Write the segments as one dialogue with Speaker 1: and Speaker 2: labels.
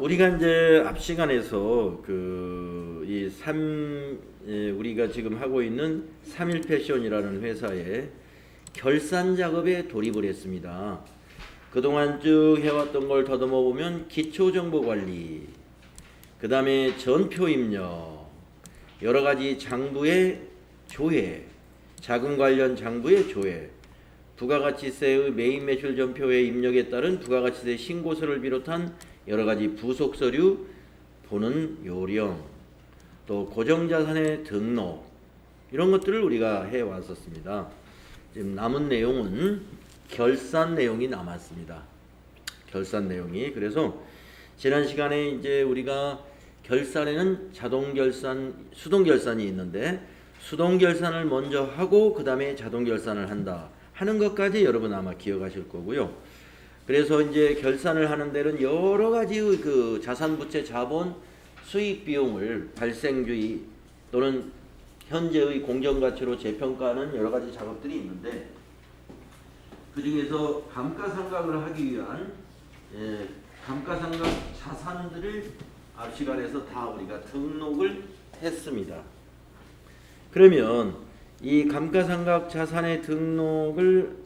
Speaker 1: 우리가 이제 앞 시간에서 우리가 지금 하고 있는 3일 패션이라는 회사에 결산 작업에 돌입을 했습니다. 그동안 쭉 해왔던 걸 더듬어 보면 기초정보관리, 그 다음에 전표 입력, 여러 가지 장부의 조회, 자금 관련 장부의 조회, 부가가치세의 메인 매출 전표의 입력에 따른 부가가치세 신고서를 비롯한 여러 가지 부속 서류 보는 요령, 또 고정자산의 등록, 이런 것들을 우리가 해 왔었습니다. 지금 남은 내용은 결산 내용이 남았습니다. 결산 내용이. 그래서 지난 시간에 이제 우리가 결산에는 자동 결산, 수동 결산이 있는데 수동 결산을 먼저 하고 그 다음에 자동 결산을 한다 하는 것까지 여러분 아마 기억하실 거고요. 그래서 이제 결산을 하는 데는 여러 가지의 그 자산부채 자본 수익 비용을 발생주의 또는 현재의 공정가치로 재평가하는 여러 가지 작업들이 있는데, 그 중에서 감가상각을 하기 위한 감가상각 자산들을 앞 시간에서 다 우리가 등록을 했습니다. 그러면 이 감가상각 자산의 등록을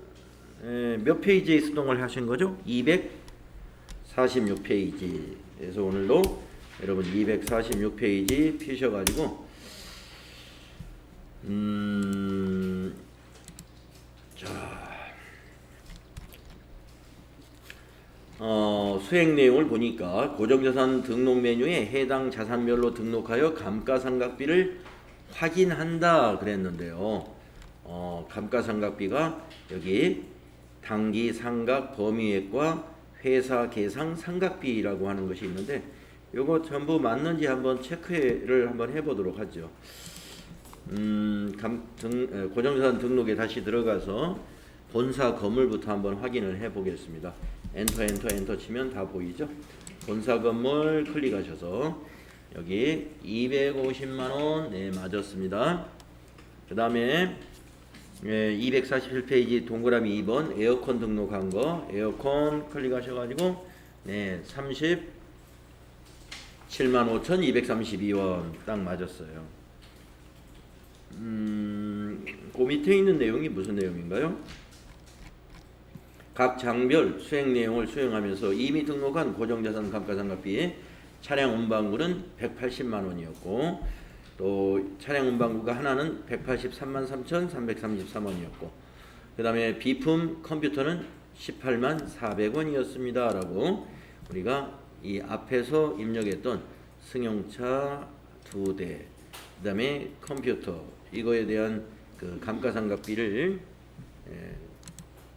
Speaker 1: 몇 페이지에 수동을 하신 거죠? 246페이지. 그래서 오늘도 여러분 246페이지 피셔가지고 수행 내용을 보니까 고정자산 등록 메뉴에 해당 자산별로 등록하여 감가상각비를 확인한다 그랬는데요. 감가상각비가 여기 당기 상각 범위액과 회사 계상 상각비라고 하는 것이 있는데, 요거 전부 맞는지 한번 체크를 한번 해보도록 하죠. 고정자산 등록에 다시 들어가서 본사 건물부터 한번 확인을 해보겠습니다. 엔터 치면 다 보이죠? 본사 건물 클릭하셔서 여기 250만원 네 맞았습니다. 그 다음에 247페이지 동그라미 2번 에어컨 등록한 거 에어컨 클릭하셔가지고 네 375,232원 딱 맞았어요. 그 밑에 있는 내용이 무슨 내용인가요? 각 장별 수행 내용을 수행하면서 이미 등록한 고정자산 감가상각비에 차량 운반구는 180만원이었고 또 차량 운반구가 하나는 183만3,333원이었고 그 다음에 비품 컴퓨터는 18만 400원이었습니다 라고 우리가 이 앞에서 입력했던 승용차 2대 그 다음에 컴퓨터 이거에 대한 그 감가상각비를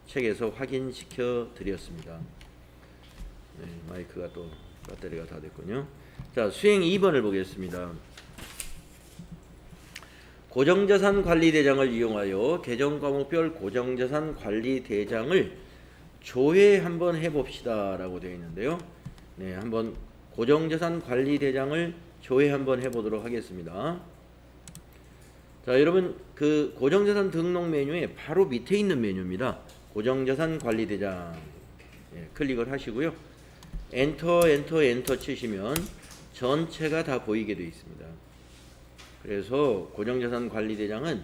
Speaker 1: 책에서 확인시켜 드렸습니다. 네, 마이크가 또 배터리가 다 됐군요. 자, 수행 2번을 보겠습니다. 고정자산 관리대장을 이용하여 계정과목별 고정자산 관리대장을 조회 한번 해봅시다 라고 되어 있는데요. 네, 한번 고정자산 관리대장을 조회 한번 해보도록 하겠습니다. 자, 여러분 그 고정자산 등록 메뉴에 바로 밑에 있는 메뉴입니다. 고정자산 관리대장 클릭을 하시고요. 엔터 치시면 전체가 다 보이게 되어 있습니다. 그래서 고정자산 관리대장은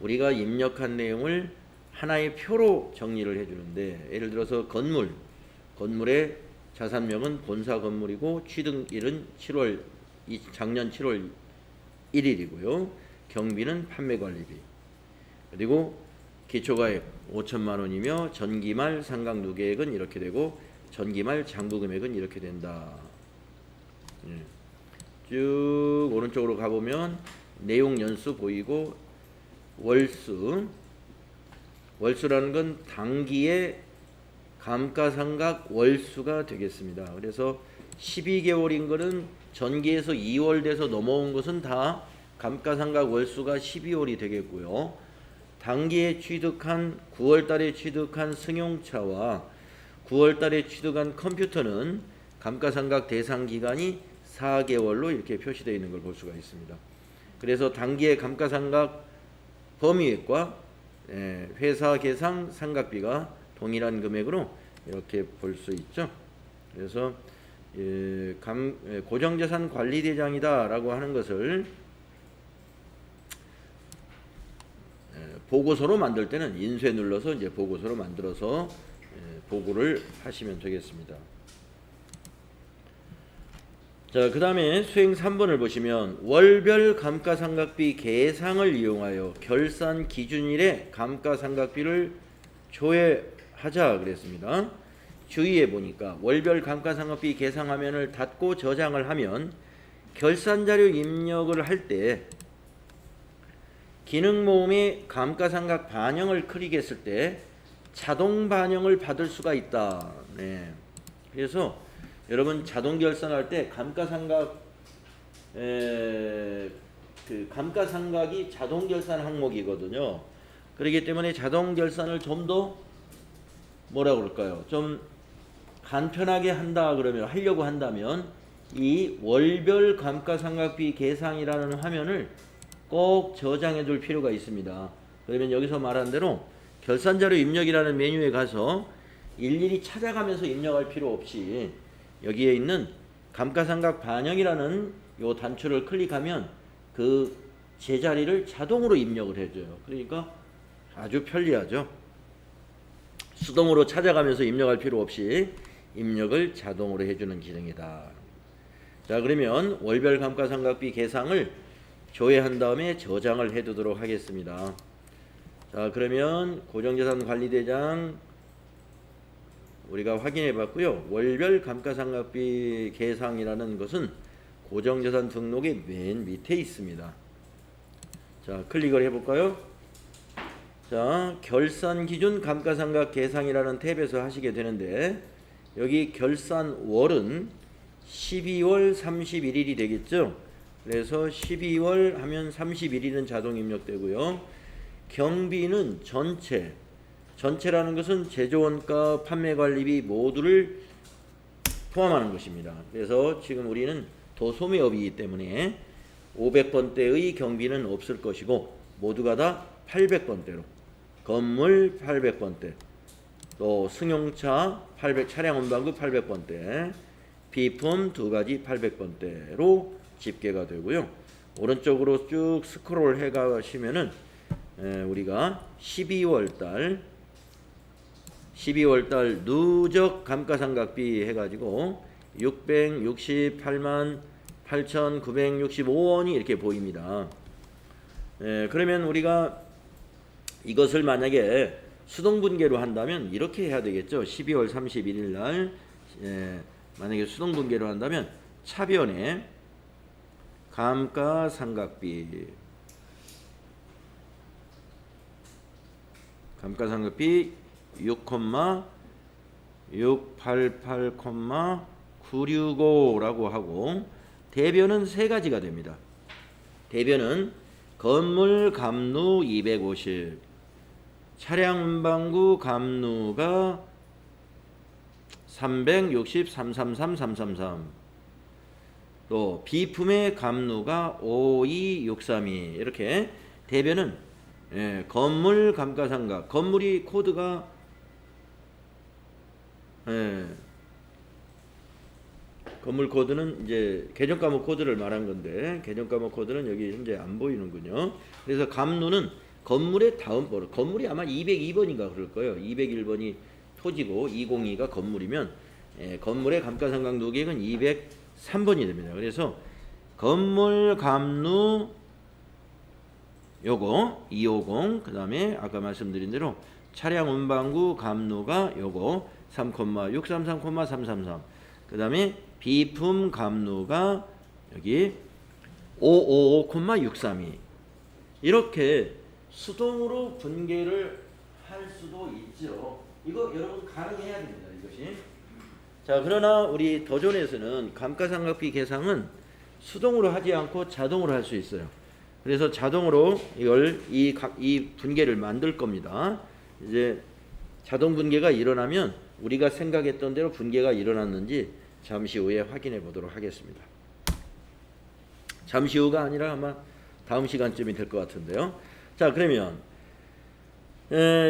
Speaker 1: 우리가 입력한 내용을 하나의 표로 정리를 해주는데, 예를 들어서 건물의 자산명은 본사 건물이고 취득일은 작년 7월 1일이고요. 경비는 판매관리비, 그리고 기초가액 5천만원이며 전기말 상각누계액은 이렇게 되고 전기말 장부금액은 이렇게 된다. 쭉 오른쪽으로 가보면 내용 연수 보이고 월수라는 건 당기의 감가상각 월수가 되겠습니다. 그래서 12개월인 거는 전기에서 2월 돼서 넘어온 것은 다 감가상각 월수가 12월이 되겠고요. 당기에 취득한 9월달에 취득한 승용차와 9월달에 취득한 컴퓨터는 감가상각 대상 기간이 4개월로 이렇게 표시되어 있는 걸 볼 수가 있습니다. 그래서 당기의 감가상각 범위액과 회사 계상 상각비가 동일한 금액으로 이렇게 볼 수 있죠. 그래서 고정자산 관리대장이다라고 하는 것을 보고서로 만들 때는 인쇄 눌러서 이제 보고서로 만들어서 보고를 하시면 되겠습니다. 자, 그 다음에 수행 3번을 보시면 월별 감가상각비 계상을 이용하여 결산 기준일에 감가상각비를 조회하자 그랬습니다. 주의해 보니까 월별 감가상각비 계상화면을 닫고 저장을 하면 결산자료 입력을 할 때 기능모음의 감가상각 반영을 클릭했을 때 자동 반영을 받을 수가 있다. 네. 그래서 여러분 자동 결산할 때 감가상각이 자동 결산 항목이거든요. 그렇기 때문에 자동 결산을 좀 더 뭐라 그럴까요? 좀 간편하게 한다 그러면 하려고 한다면 이 월별 감가상각비 계상이라는 화면을 꼭 저장해 둘 필요가 있습니다. 그러면 여기서 말한 대로 결산자료 입력이라는 메뉴에 가서 일일이 찾아가면서 입력할 필요 없이 여기에 있는 감가상각 반영이라는 요 단추를 클릭하면 그 제자리를 자동으로 입력을 해줘요. 그러니까 아주 편리하죠. 수동으로 찾아가면서 입력할 필요 없이 입력을 자동으로 해주는 기능이다. 자, 그러면 월별 감가상각비 계상을 조회한 다음에 저장을 해두도록 하겠습니다. 자, 그러면 고정자산관리대장 우리가 확인해 봤고요. 월별 감가상각비 계상이라는 것은 고정자산 등록의 맨 밑에 있습니다. 자, 클릭을 해볼까요? 자, 결산기준 감가상각 계상이라는 탭에서 하시게 되는데 여기 결산월은 12월 31일이 되겠죠. 그래서 12월 하면 31일은 자동 입력되고요. 경비는 전체라는 것은 제조원가, 판매관리비 모두를 포함하는 것입니다. 그래서 지금 우리는 도소매업이기 때문에 500번대의 경비는 없을 것이고 모두가 다 800번대로 건물 800번대, 또 승용차 800, 차량 운반구 800번대, 비품 2가지 800번대로 집계가 되고요. 오른쪽으로 쭉 스크롤 해 가시면은 우리가 12월달 누적 감가상각비 해가지고 668만 8,965원이 이렇게 보입니다. 그러면 우리가 이것을 만약에 수동분계로 한다면 이렇게 해야 되겠죠. 12월 31일 날 만약에 수동분계로 한다면 차변에 감가상각비 6,688,965라고 하고 대변은 세 가지가 됩니다. 대변은 건물 감루 250, 차량 운반구 감루가 363,333,333, 또 비품의 감루가 52,632 이렇게 대변은 건물 감가상각, 건물이 코드가 건물 코드는 이제 개정과목 코드를 말한 건데 개정과목 코드는 여기 현재 안 보이는군요. 그래서 감루는 건물의 다음 번호, 건물이 아마 202번인가 그럴 거예요. 201번이 토지고 202가 건물이면 건물의 감가상각 누계액은 203번이 됩니다. 그래서 건물 감루 요거 250, 그 다음에 아까 말씀드린 대로 차량 운반구 감루가 요거 3,633,333, 그 다음에 비품 감루가 여기 555,632 이렇게 수동으로 분계를 할 수도 있죠. 이거 여러분 가능해야 됩니다. 이것이. 자, 그러나 우리 더존에서는 감가상각비 계상은 수동으로 하지 않고 자동으로 할 수 있어요. 그래서 자동으로 이걸 이 분계를 만들 겁니다. 이제 자동 분계가 일어나면 우리가 생각했던 대로 분계가 일어났는지 잠시 후에 확인해 보도록 하겠습니다. 잠시 후가 아니라 아마 다음 시간쯤이 될 것 같은데요. 자, 그러면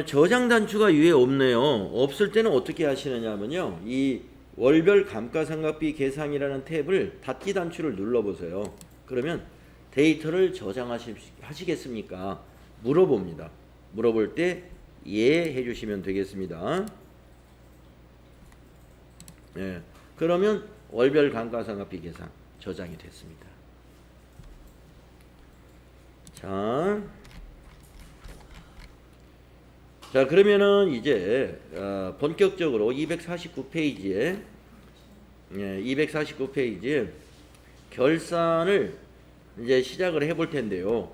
Speaker 1: 저장 단추가 위에 없네요. 없을 때는 어떻게 하시느냐 하면요. 이 월별 감가상각비 계상이라는 탭을 닫기 단추를 눌러보세요. 그러면 데이터를 저장하시겠습니까? 물어봅니다. 물어볼 때 예 해주시면 되겠습니다. 예, 그러면 월별 감가상각비 계산 저장이 됐습니다. 자, 그러면은 이제 본격적으로 249페이지에 249페이지에 결산을 이제 시작을 해볼 텐데요.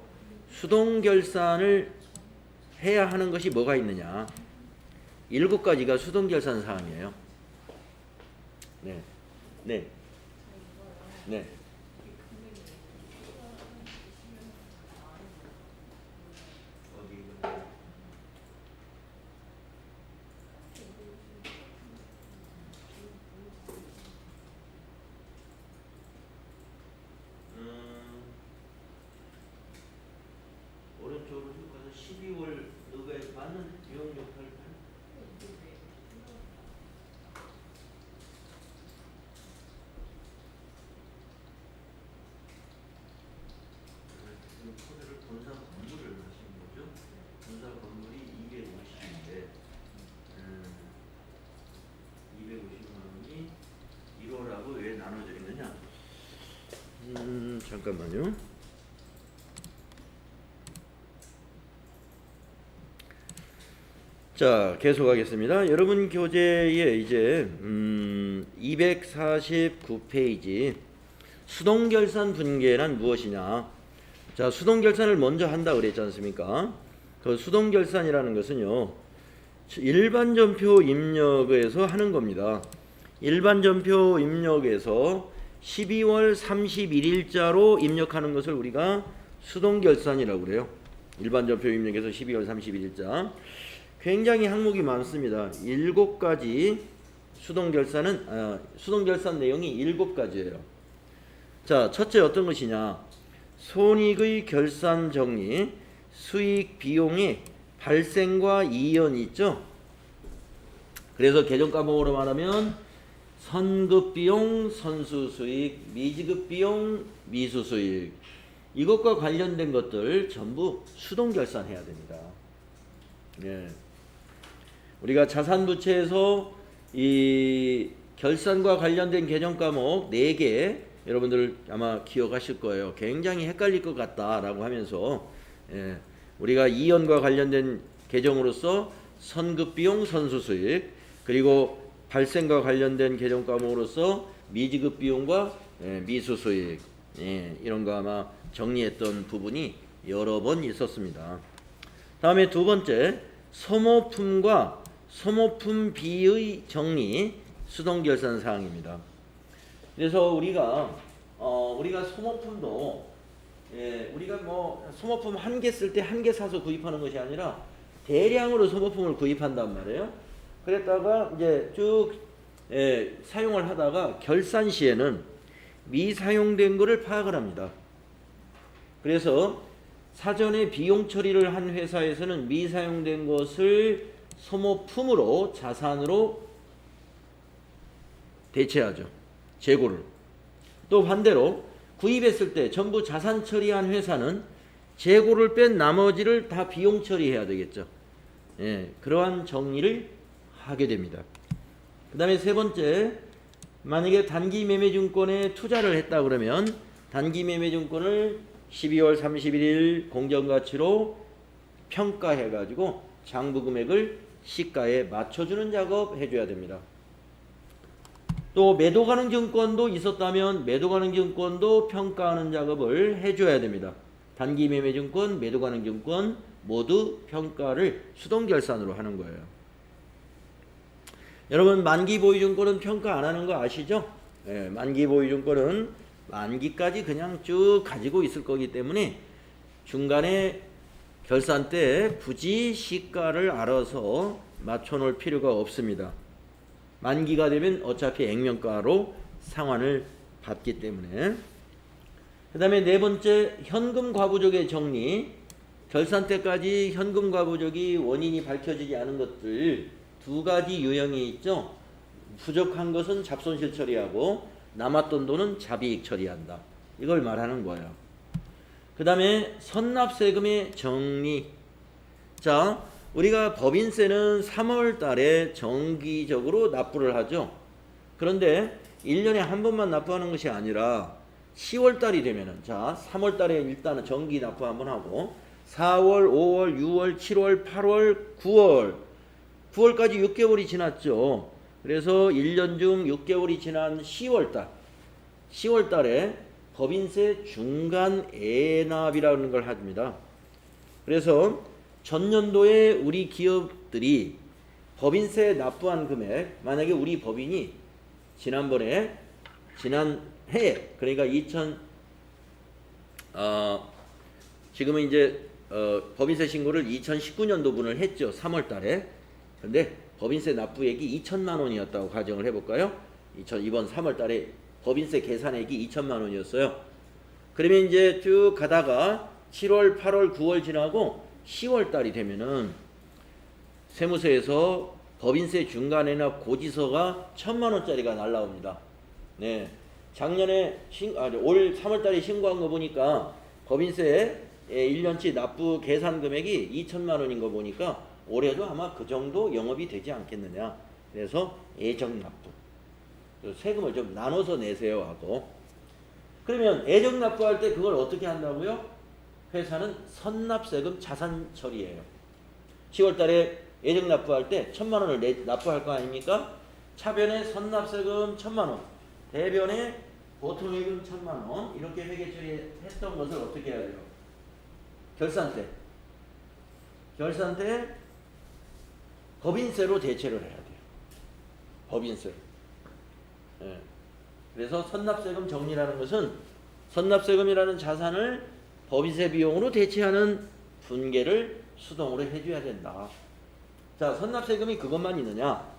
Speaker 1: 수동 결산을 해야 하는 것이 뭐가 있느냐? 7가지가 수동 결산 사항이에요. 네, 네, 네. 오른쪽으로 쭉 가서 12월 너에 맞는 비용 역할을 지금 코드를 본사 건물을 하시는 거죠? 본사 건물이 250인데 250만 원이 1호라고 왜 나눠져 있느냐? 잠깐만요. 자, 계속하겠습니다. 여러분 교재에 이제 249페이지 수동결산 분계란 무엇이냐? 자, 수동결산을 먼저 한다 그랬지 않습니까? 그 수동결산이라는 것은요, 일반전표 입력에서 하는 겁니다. 일반전표 입력에서 12월 31일자로 입력하는 것을 우리가 수동결산이라고 그래요. 일반전표 입력에서 12월 31일자. 굉장히 항목이 많습니다. 7가지 수동결산 내용이 7가지예요. 자, 첫째 어떤 것이냐? 손익의 결산 정리, 수익 비용의 발생과 이연이 있죠. 그래서 계정 과목으로 말하면 선급 비용, 선수 수익, 미지급 비용, 미수 수익, 이것과 관련된 것들 전부 수동 결산해야 됩니다. 예. 우리가 자산부채에서 이 결산과 관련된 계정 과목 4개 여러분들 아마 기억하실 거예요. 굉장히 헷갈릴 것 같다라고 하면서 예. 우리가 이연과 관련된 계정으로서 선급비용, 선수수익, 그리고 발생과 관련된 계정 과목으로서 미지급 비용과 미수수익, 이런 거 아마 정리했던 부분이 여러 번 있었습니다. 다음에 두 번째, 소모품과 소모품비의 정리, 수동결산 사항입니다. 그래서 우리가 소모품도 우리가 뭐 소모품 한 개 쓸 때 한 개 사서 구입하는 것이 아니라 대량으로 소모품을 구입한단 말이에요. 그랬다가 이제 쭉 사용을 하다가 결산 시에는 미사용된 것을 파악을 합니다. 그래서 사전에 비용 처리를 한 회사에서는 미사용된 것을 소모품으로 자산으로 대체하죠. 재고를. 또 반대로 구입했을 때 전부 자산 처리한 회사는 재고를 뺀 나머지를 다 비용 처리해야 되겠죠. 그러한 정리를 하게 됩니다. 그 다음에 세 번째, 만약에 단기매매증권에 투자를 했다 그러면 단기매매증권을 12월 31일 공정가치로 평가해가지고 장부금액을 시가에 맞춰주는 작업 해줘야 됩니다. 또 매도가능증권도 있었다면 매도가능증권도 평가하는 작업을 해줘야 됩니다. 단기매매증권, 매도가능증권 모두 평가를 수동결산으로 하는 거예요. 여러분, 만기보유증권은 평가 안 하는 거 아시죠? 만기보유증권은 만기까지 그냥 쭉 가지고 있을 거기 때문에 중간에 결산 때 굳이 시가를 알아서 맞춰놓을 필요가 없습니다. 만기가 되면 어차피 액면가로 상환을 받기 때문에. 그 다음에 네 번째, 현금 과부족의 정리. 결산 때까지 현금 과부족이 원인이 밝혀지지 않은 것들 두 가지 유형이 있죠. 부족한 것은 잡손실 처리하고 남았던 돈은 자비익 처리한다. 이걸 말하는 거예요. 그 다음에 선납세금의 정리. 자, 우리가 법인세는 3월 달에 정기적으로 납부를 하죠. 그런데 1년에 한 번만 납부하는 것이 아니라 10월 달이 되면은, 자, 3월 달에 일단은 정기 납부 한번 하고 4월, 5월, 6월, 7월, 8월, 9월까지 6개월이 지났죠. 그래서 1년 중 6개월이 지난 10월 달에 법인세 중간 애납이라는 걸 합니다. 그래서 전년도에 우리 기업들이 법인세 납부한 금액, 만약에 우리 법인이 지난 해에, 그러니까 지금은 이제 법인세 신고를 2019년도분을 했죠. 3월 달에. 근데 법인세 납부액이 2천만 원이었다고 가정을 해볼까요? 이번 3월 달에 법인세 계산액이 2천만 원이었어요. 그러면 이제 쭉 가다가 7월, 8월, 9월 지나고 10월 달이 되면은 세무서에서 법인세 중간애납 고지서가 1,000만 원짜리가 날라옵니다. 네. 작년에 올 3월 달에 신고한 거 보니까 법인세 1년치 납부 계산 금액이 2천만 원인 거 보니까 올해도 아마 그 정도 영업이 되지 않겠느냐. 그래서 애정 납부. 세금을 좀 나눠서 내세요 하고. 그러면 애정 납부할 때 그걸 어떻게 한다고요? 회사는 선납세금 자산 처리예요. 10월 달에 애정 납부할 때 1,000만 원을 납부할 거 아닙니까? 차변에 선납세금 1,000만 원, 대변에 보통예금 1,000만 원, 이렇게 회계 처리했던 것을 어떻게 해야 돼요? 결산 때 법인세로 대체를 해야 돼요. 법인세. 예. 그래서 선납세금 정리라는 것은 선납세금이라는 자산을 법인세 비용으로 대체하는 분계를 수동으로 해줘야 된다. 자, 선납세금이 그것만 있느냐?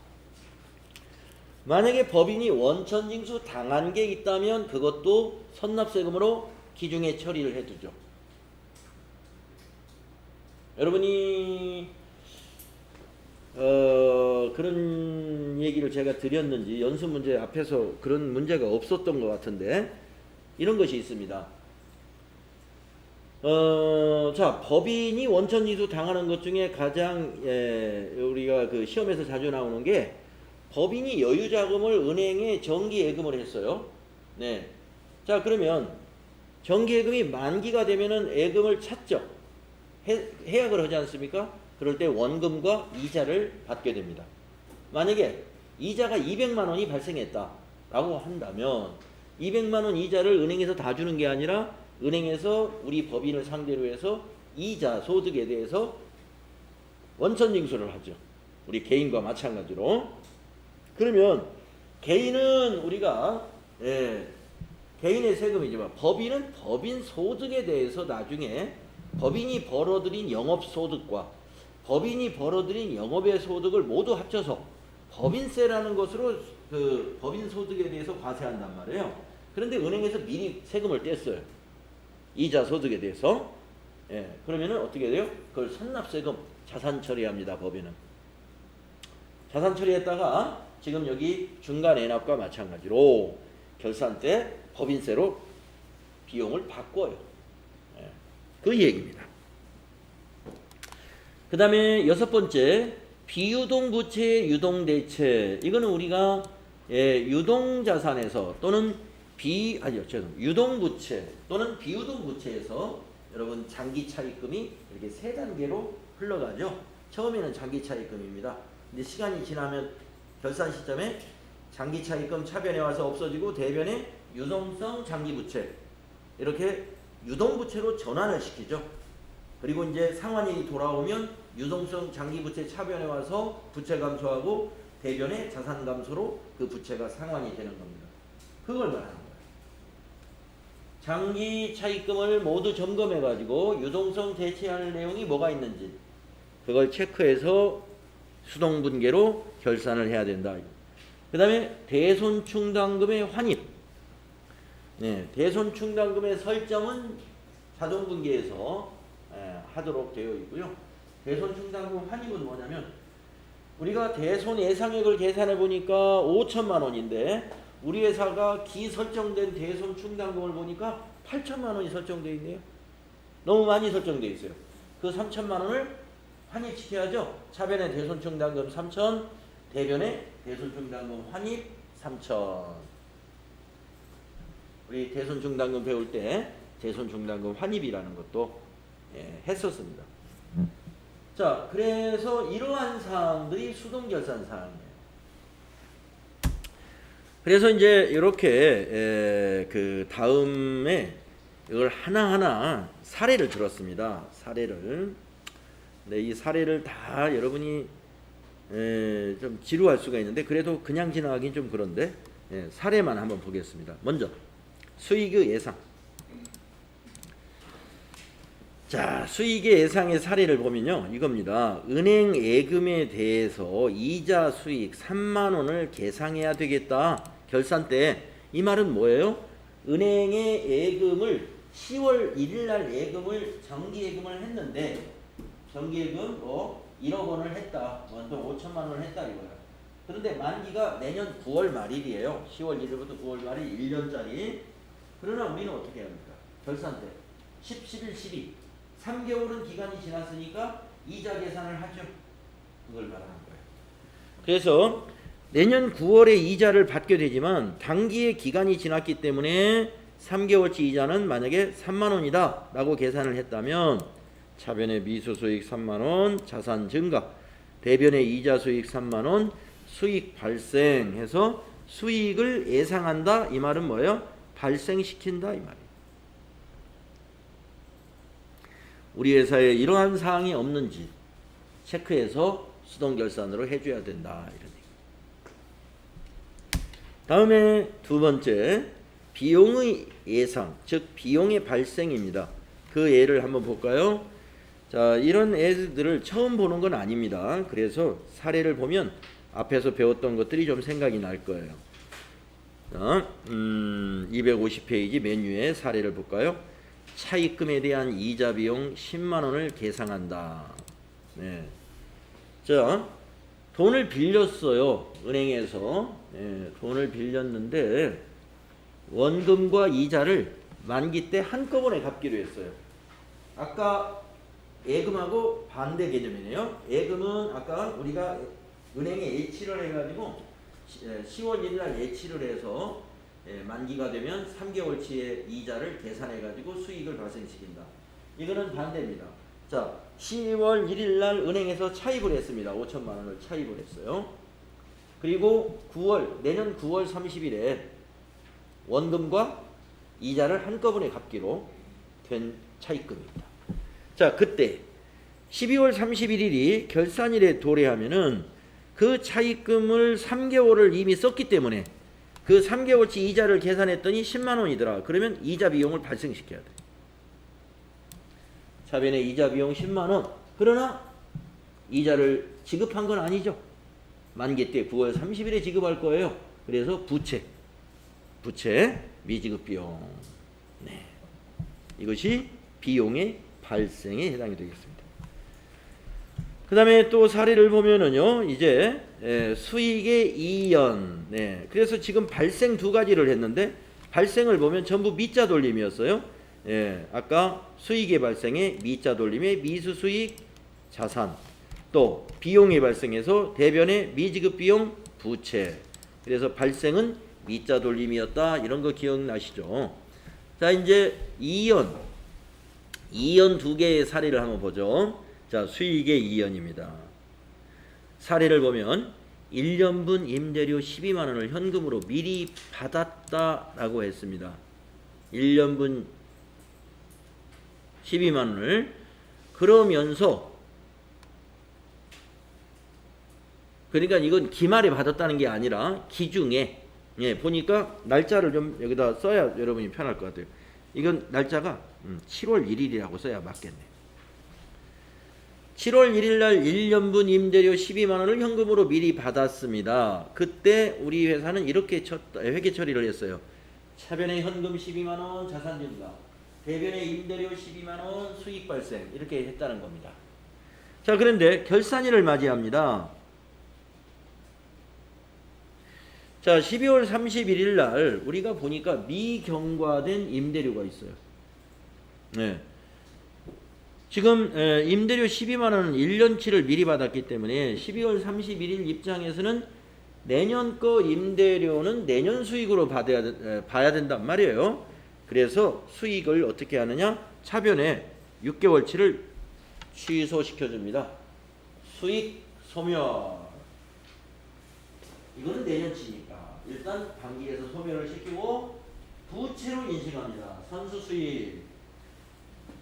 Speaker 1: 만약에 법인이 원천징수 당한 게 있다면 그것도 선납세금으로 기중에 처리를 해두죠. 여러분이 그런 얘기를 제가 드렸는지 연습 문제 앞에서 그런 문제가 없었던 것 같은데 이런 것이 있습니다. 자, 법인이 원천징수 당하는 것 중에 가장 우리가 그 시험에서 자주 나오는 게 법인이 여유자금을 은행에 정기예금을 했어요. 네. 자, 그러면 정기예금이 만기가 되면은 예금을 찾죠. 해약을 하지 않습니까? 그럴 때 원금과 이자를 받게 됩니다. 만약에 이자가 200만 원이 발생했다라고 한다면 200만 원 이자를 은행에서 다 주는 게 아니라 은행에서 우리 법인을 상대로 해서 이자 소득에 대해서 원천징수를 하죠. 우리 개인과 마찬가지로. 그러면 개인은 우리가 개인의 세금이지만 법인은 법인 소득에 대해서 나중에 법인이 벌어들인 영업소득과 법인이 벌어들인 영업의 소득을 모두 합쳐서 법인세라는 것으로 그 법인 소득에 대해서 과세한단 말이에요. 그런데 은행에서 미리 세금을 뗐어요. 이자 소득에 대해서. 그러면은 어떻게 돼요? 그걸 선납세금 자산 처리합니다. 법인은. 자산 처리했다가 지금 여기 중간 애납과 마찬가지로 결산 때 법인세로 비용을 바꿔요. 그 얘기입니다. 그 다음에 6번째, 비유동 부채의 유동대체. 이거는 우리가 유동자산에서 또는 유동부채 또는 비유동부채에서 여러분 장기차입금이 이렇게 3단계로 흘러가죠. 처음에는 장기차입금입니다. 근데 시간이 지나면 결산 시점에 장기차입금 차변에 와서 없어지고 대변에 유동성 장기부채 이렇게 유동부채로 전환을 시키죠. 그리고 이제 상환일이 돌아오면 유동성 장기부채 차변에 와서 부채 감소하고 대변에 자산 감소로 그 부채가 상환이 되는 겁니다. 그걸 말하는 거예요. 장기 차입금을 모두 점검해 가지고 유동성 대체할 내용이 뭐가 있는지 그걸 체크해서 수동분계로 결산을 해야 된다. 그 다음에 대손충당금의 환입. 대손충당금의 설정은 자동분계에서 하도록 되어 있고요. 대손충당금 환입은 뭐냐면 우리가 대손 예상액을 계산해 보니까 5천만 원인데 우리 회사가 기설정된 대손 충당금을 보니까 8천만 원이 설정되어 있네요. 너무 많이 설정되어 있어요. 그 3천만 원을 환입시켜야죠. 차변의 대손 충당금 3천, 대변의 대손 충당금 환입 3천. 우리 대손 충당금 배울 때 대손 충당금 환입이라는 것도 했었습니다. 자, 그래서 이러한 사항들이 수동결산 사항이에요. 그래서 이제 이렇게 그 다음에 이걸 하나하나 사례를 들었습니다. 사례를. 네, 이 사례를 다 여러분이 좀 지루할 수가 있는데 그래도 그냥 지나가긴 좀 그런데 사례만 한번 보겠습니다. 먼저 수익의 예상. 자, 수익의 예상의 사례를 보면요. 이겁니다. 은행 예금에 대해서 이자 수익 3만 원을 계상해야 되겠다. 결산 때. 이 말은 뭐예요? 은행의 예금을 10월 1일 날 예금을 정기예금을 했는데 정기예금 1억 원을 했다. 원돈 5천만 원을 했다 이거야. 그런데 만기가 내년 9월 말일이에요. 10월 1일부터 9월 말일 1년짜리. 그러나 우리는 어떻게 합니까? 결산 때 10, 11, 12 3개월은 기간이 지났으니까 이자 계산을 하죠. 그걸 말하는 거예요. 그래서 내년 9월에 이자를 받게 되지만 단기의 기간이 지났기 때문에 3개월치 이자는 만약에 3만 원이다 라고 계산을 했다면 차변의 미수수익 3만 원, 자산 증가, 대변의 이자 수익 3만 원, 수익 발생해서 수익을 예상한다. 이 말은 뭐예요? 발생시킨다 이 말이에요. 우리 회사에 이러한 사항이 없는지 체크해서 수동결산으로 해줘야 된다. 이런 얘기. 다음에 두 번째 비용의 예상, 즉 비용의 발생입니다. 그 예를 한번 볼까요? 자, 이런 예들을 처음 보는 건 아닙니다. 그래서 사례를 보면 앞에서 배웠던 것들이 좀 생각이 날 거예요. 자, 250페이지 메뉴의 사례를 볼까요? 차입금에 대한 이자 비용 10만 원을 계상한다. 네. 자, 돈을 빌렸어요. 은행에서. 돈을 빌렸는데 원금과 이자를 만기 때 한꺼번에 갚기로 했어요. 아까 예금하고 반대 개념이네요. 예금은 아까 우리가 은행에 예치를 해가지고 10월 1일 날 예치를 해서 만기가 되면 3개월치의 이자를 계산해가지고 수익을 발생시킨다. 이거는 반대입니다. 자, 10월 1일 날 은행에서 차입을 했습니다. 5천만 원을 차입을 했어요. 그리고 내년 9월 30일에 원금과 이자를 한꺼번에 갚기로 된 차입금입니다. 자, 그때 12월 31일이 결산일에 도래하면은 그 차입금을 3개월을 이미 썼기 때문에 그 3개월치 이자를 계산했더니 10만 원이더라. 그러면 이자 비용을 발생시켜야 돼. 차변의 이자 비용 10만 원. 그러나 이자를 지급한 건 아니죠. 만기 때 9월 30일에 지급할 거예요. 그래서 부채 미지급 비용. 네. 이것이 비용의 발생에 해당이 되겠습니다. 그 다음에 또 사례를 보면은요, 이제 수익의 이연. 네. 그래서 지금 발생 두 가지를 했는데 발생을 보면 전부 미자 돌림이었어요. 아까 수익의 발생에 미자 돌림에 미수수익 자산, 또 비용이 발생해서 대변의 미지급 비용 부채. 그래서 발생은 미자 돌림이었다. 이런 거 기억나시죠? 자, 이제 이연 두 개의 사례를 한번 보죠. 자, 수익의 이연입니다. 사례를 보면 1년분 임대료 12만 원을 현금으로 미리 받았다라고 했습니다. 1년분 12만 원을. 그러면서 그러니까 이건 기말에 받았다는 게 아니라 기중에 보니까 날짜를 좀 여기다 써야 여러분이 편할 것 같아요. 이건 날짜가 7월 1일이라고 써야 맞겠네. 7월 1일 날 1년분 임대료 12만 원을 현금으로 미리 받았습니다. 그때 우리 회사는 이렇게 회계 처리를 했어요. 차변의 현금 12만 원 자산 증가, 대변의 임대료 12만 원 수익 발생, 이렇게 했다는 겁니다. 자, 그런데 결산일을 맞이합니다. 자, 12월 31일 날 우리가 보니까 미경과된 임대료가 있어요. 네. 지금 임대료 12만 원은 1년치를 미리 받았기 때문에 12월 31일 입장에서는 내년 거 임대료는 내년 수익으로 봐야 된단 말이에요. 그래서 수익을 어떻게 하느냐? 차변에 6개월치를 취소시켜 줍니다. 수익 소멸. 이거는 내년치니까 일단 단기에서 소멸을 시키고 부채로 인식합니다. 선수수익.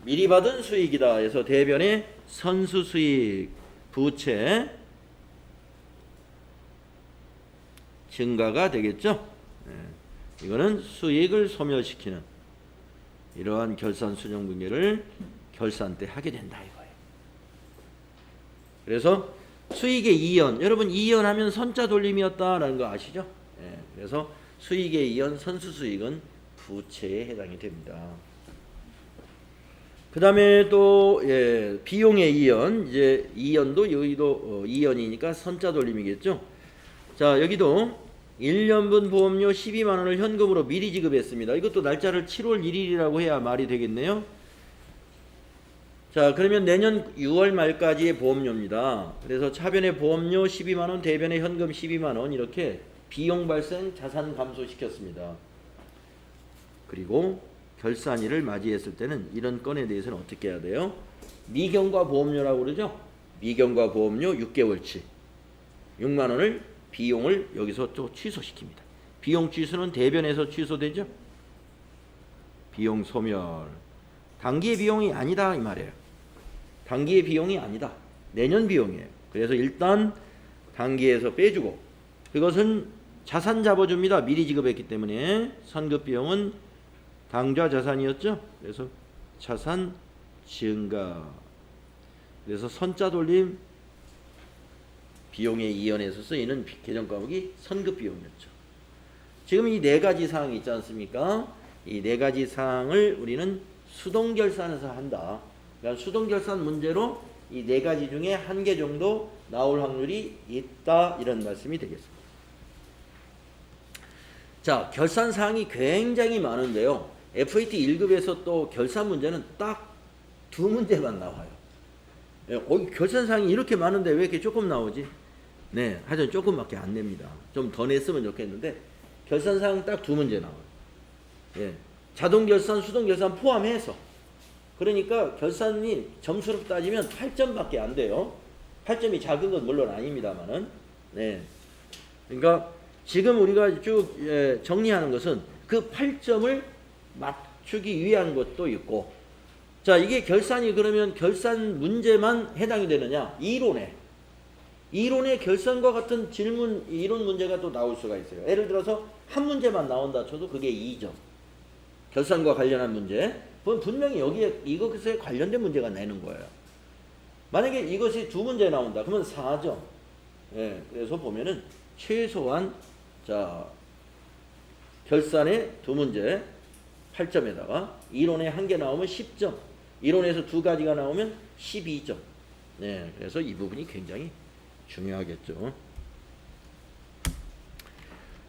Speaker 1: 미리 받은 수익이다 해서 대변에 선수수익 부채 증가가 되겠죠. 이거는 수익을 소멸시키는 이러한 결산 수정 분계를 결산 때 하게 된다 이거예요. 그래서 수익의 이연, 여러분 이연하면 선자 돌림이었다라는 거 아시죠? 그래서 수익의 이연, 선수수익은 부채에 해당이 됩니다. 그 다음에 또 비용의 이연, 이제 이연도 여기도 이연이니까 선자 돌림이겠죠. 자, 여기도 1년분 보험료 12만 원을 현금으로 미리 지급했습니다. 이것도 날짜를 7월 1일이라고 해야 말이 되겠네요. 자, 그러면 내년 6월 말까지의 보험료입니다. 그래서 차변의 보험료 12만 원, 대변의 현금 12만 원 이렇게 비용 발생, 자산 감소시켰습니다. 그리고 결산일을 맞이했을 때는 이런 건에 대해서는 어떻게 해야 돼요? 미경과 보험료라고 그러죠? 미경과 보험료 6개월치 6만 원을 비용을 여기서 또 취소시킵니다. 비용 취소는 대변에서 취소되죠? 비용 소멸. 단기의 비용이 아니다 이 말이에요. 단기의 비용이 아니다. 내년 비용이에요. 그래서 일단 단기에서 빼주고 그것은 자산 잡아줍니다. 미리 지급했기 때문에 선급 비용은 당좌 자산이었죠. 그래서 자산 증가. 그래서 선자 돌림 비용의 이연에서 쓰이는 계정 과목이 선급 비용이었죠. 지금 이 네 가지 사항이 있지 않습니까? 이 네 가지 사항을 우리는 수동 결산에서 한다. 그러니까 수동 결산 문제로 이 네 가지 중에 한 개 정도 나올 확률이 있다 이런 말씀이 되겠습니다. 자, 결산 사항이 굉장히 많은데요. FAT 1급에서 또 결산 문제는 딱 두 문제만 나와요. 결산 사항이 이렇게 많은데 왜 이렇게 조금 나오지? 네, 하여튼 조금밖에 안 냅니다. 좀 더 냈으면 좋겠는데 결산 사항 딱 두 문제 나와요. 예, 자동 결산, 수동 결산 포함해서. 그러니까 결산이 점수로 따지면 8점밖에 안 돼요. 8점이 작은 건 물론 아닙니다만은. 네. 그러니까 지금 우리가 쭉 정리하는 것은 그 8점을 맞추기 위한 것도 있고, 자, 이게 결산이 그러면 결산 문제만 해당이 되느냐? 이론에 결산과 같은 질문, 이론 문제가 또 나올 수가 있어요. 예를 들어서 한 문제만 나온다 쳐도 그게 2점. 결산과 관련한 문제. 분명히 여기에 이것에 관련된 문제가 내는 거예요. 만약에 이것이 두 문제 나온다. 그러면 4점. 예, 그래서 보면은 최소한 자 결산의 두 문제 8점에다가 이론에 한 개 나오면 10점. 이론에서 두 가지가 나오면 12점. 네, 그래서 이 부분이 굉장히 중요하겠죠.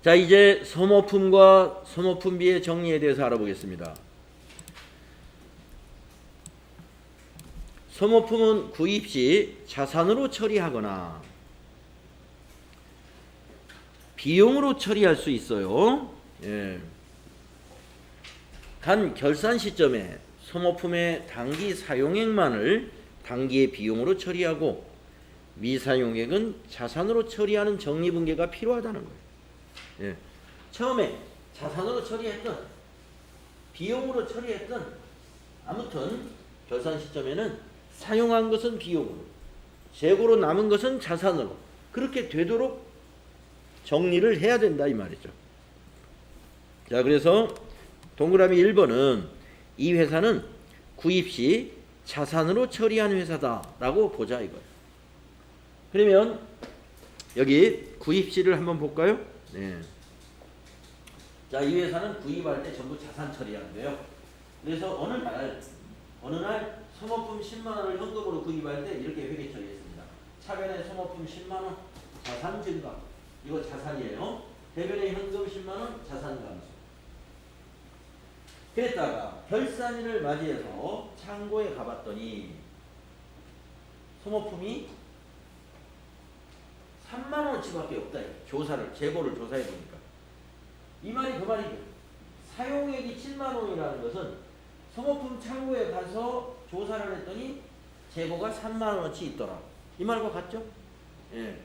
Speaker 1: 자, 이제 소모품과 소모품비의 정리에 대해서 알아보겠습니다. 소모품은 구입 시 자산으로 처리하거나 비용으로 처리할 수 있어요. 예. 단 결산 시점에 소모품의 단기 사용액만을 단기의 비용으로 처리하고 미사용액은 자산으로 처리하는 정리분계가 필요하다는 거예요. 예. 처음에 자산으로 처리했던 비용으로 처리했던 아무튼 결산 시점에는 사용한 것은 비용으로 재고로 남은 것은 자산으로 그렇게 되도록 정리를 해야 된다 이 말이죠. 자, 그래서 동그라미 1번은 이 회사는 구입 시 자산으로 처리한 회사다라고 보자 이거예요. 그러면 여기 구입 시를 한번 볼까요? 네. 자, 이 회사는 구입할 때 전부 자산 처리한대요. 그래서 어느 날 소모품 10만 원을 현금으로 구입할 때 이렇게 회계 처리했습니다. 차변에 소모품 10만 원, 자산 증가. 이거 자산이에요. 대변에 현금 10만 원, 자산 감소. 그랬다가 결산일을 맞이해서 창고에 가봤더니 소모품이 3만 원어치밖에 없다. 재고를 조사해 보니까. 이 말이 그 말이죠. 사용액이 7만 원이라는 것은 소모품 창고에 가서 조사를 했더니 재고가 3만 원어치 있더라. 이 말과 같죠? 예.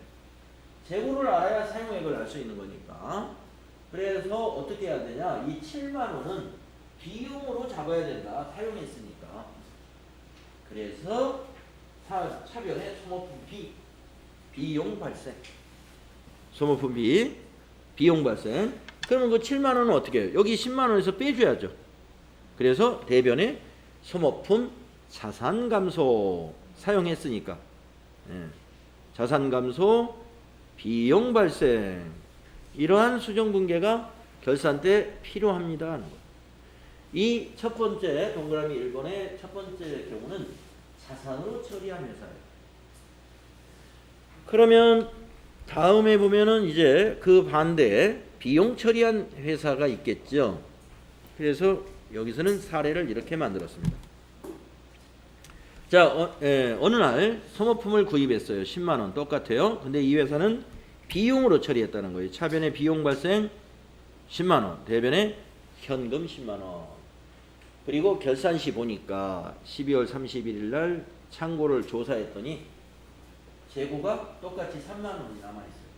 Speaker 1: 재고를 알아야 사용액을 알 수 있는 거니까. 그래서 어떻게 해야 되냐? 이 7만 원은 비용으로 잡아야 된다. 사용했으니까. 그래서 차변에 소모품 비용 발생. 소모품 비용 발생. 그러면 그 7만 원은 어떻게 해요? 여기 10만 원에서 빼줘야죠. 그래서 대변에 소모품 자산 감소 사용했으니까. 예. 자산 감소 비용 발생. 이러한 수정 분계가 결산 때 필요합니다 하는 거. 이 첫 번째 동그라미 1번의 첫 번째 경우는 자산으로 처리한 회사예요. 그러면 다음에 보면은 이제 그 반대에 비용 처리한 회사가 있겠죠. 그래서 여기서는 사례를 이렇게 만들었습니다. 자, 어느 날 소모품을 구입했어요. 10만 원 똑같아요. 근데 이 회사는 비용으로 처리했다는 거예요. 차변에 비용 발생 10만 원, 대변에 현금 10만 원. 그리고 결산시 보니까 12월 31일 날 창고를 조사했더니 재고가 똑같이 3만 원이 남아있어요.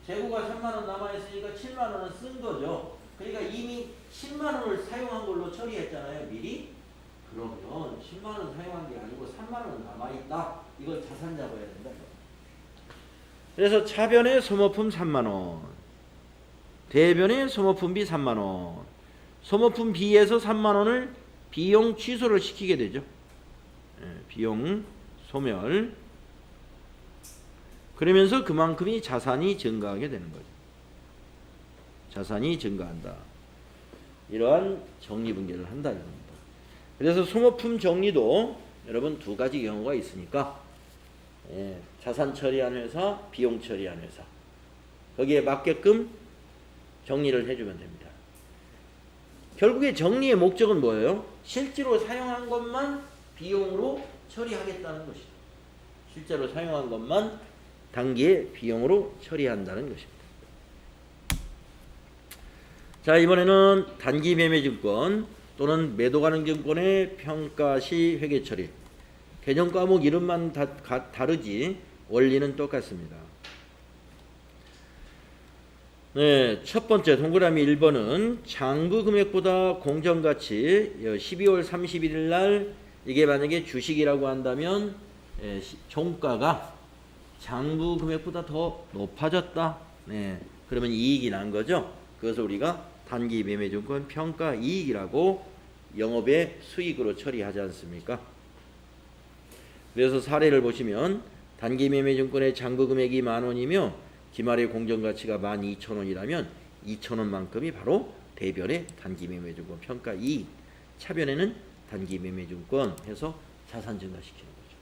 Speaker 1: 재고가 3만 원 남아있으니까 7만 원은 쓴 거죠. 그러니까 이미 10만 원을 사용한 걸로 처리했잖아요. 미리. 그러면 10만 원 사용한 게 아니고 3만 원 남아있다. 이걸 자산 잡아야 된다. 그래서 차변에 소모품 3만 원, 대변에 소모품비 3만 원, 소모품 B에서 3만 원을 비용 취소를 시키게 되죠. 비용 소멸. 그러면서 그만큼이 자산이 증가하게 되는 거죠. 자산이 증가한다. 이러한 정리분계를 한다 이겁니다. 그래서 소모품 정리도 여러분 두 가지 경우가 있으니까 자산 처리한 회사, 비용 처리한 회사 거기에 맞게끔 정리를 해주면 됩니다. 결국에 정리의 목적은 뭐예요? 실제로 사용한 것만 비용으로 처리하겠다는 것이죠. 실제로 사용한 것만 단기의 비용으로 처리한다는 것입니다. 자, 이번에는 단기 매매증권 또는 매도가능증권의 평가시 회계처리. 개정 과목 이름만 다르지 원리는 똑같습니다. 네, 첫 번째 동그라미 1번은 장부 금액보다 공정가치 12월 31일 날 이게 만약에 주식이라고 한다면 종가가 장부 금액보다 더 높아졌다. 네, 그러면 이익이 난 거죠. 그것을 우리가 단기 매매증권 평가 이익이라고 영업의 수익으로 처리하지 않습니까? 그래서 사례를 보시면 단기 매매증권의 장부 금액이 10,000원이며 기말의 공정가치가 12,000원이라면 2,000원만큼이 바로 대변의 단기 매매증권 평가 이익, 차변에는 단기 매매증권 해서 자산 증가시키는 거죠.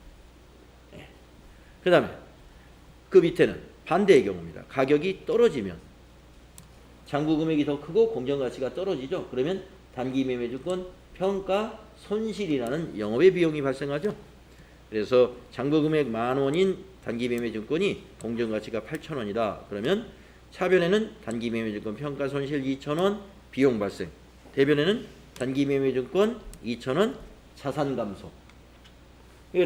Speaker 1: 네. 그 다음에 그 밑에는 반대의 경우입니다. 가격이 떨어지면 장부 금액이 더 크고 공정가치가 떨어지죠. 그러면 단기 매매증권 평가 손실이라는 영업의 비용이 발생하죠. 그래서 장부 금액 10,000원인 단기 매매증권이 공정가치가 8,000원이다. 그러면 차변에는 단기 매매증권 평가 손실 2,000원 비용 발생, 대변에는 단기 매매증권 2,000원 자산 감소.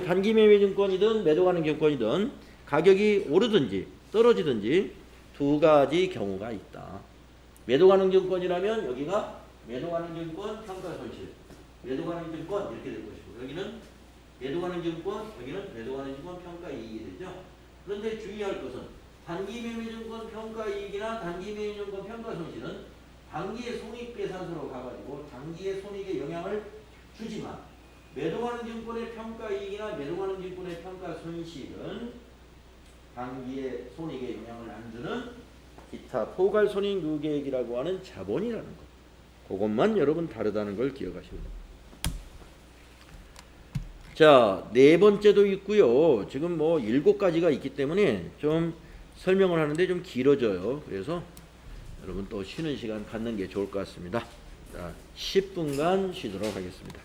Speaker 1: 단기 매매증권이든 매도가능증권이든 가격이 오르든지 떨어지든지 두 가지 경우가 있다. 매도가능증권이라면 여기가 매도가능증권 평가 손실, 매도가능증권 이렇게 될 것이고, 여기는 매도가능증권, 여기는 매도가능증권 평가 이익이 되죠. 그런데 주의할 것은 단기 매매증권 평가 이익이나 단기 매매증권 평가 손실은 단기의 손익계산서로 가가지고 단기의 손익에 영향을 주지만 매도가능증권의 평가 이익이나 매도가능증권의 평가 손실은 단기의 손익에 영향을 안 주는 기타 포괄손익 누계액이라고 하는 자본이라는 것. 그것만 여러분 다르다는 걸 기억하시면 됩니다. 자, 네 번째도 있고요. 지금 뭐 7가지가 있기 때문에 좀 설명을 하는데 좀 길어져요. 그래서 여러분 또 쉬는 시간 갖는 게 좋을 것 같습니다. 자, 10분간 쉬도록 하겠습니다.